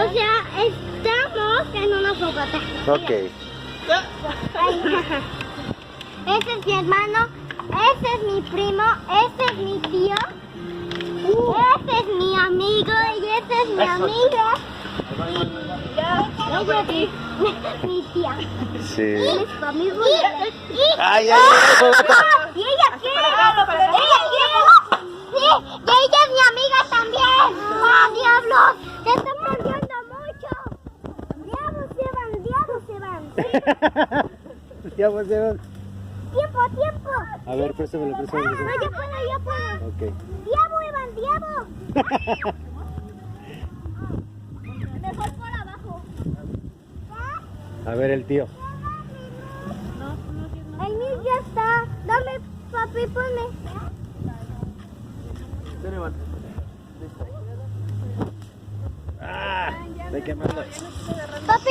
O sea, estamos en una fogata. Ok. Ese es mi hermano, ese es mi primo, ese es mi tío, ese es mi amigo y ese es mi amiga. Ella es mi tía. Sí. Él es tu amigo. Ay, ay, ay, ¿Y ella quién? ¿Ella quién? Sí, y ella es mi amiga también. ¡Ah, diablos! ¡Se están mordiendo mucho! ¡Diablos se van! Ya, pues, ya. ¡Tiempo! A ver, préstamelo. No, yo puedo. Ok. ¡Diabo, Evan, diabo! Mejor por abajo. A ver, el tío. El mío ya está. Dame, papi, ponme. Ah, estoy quemando. Papi.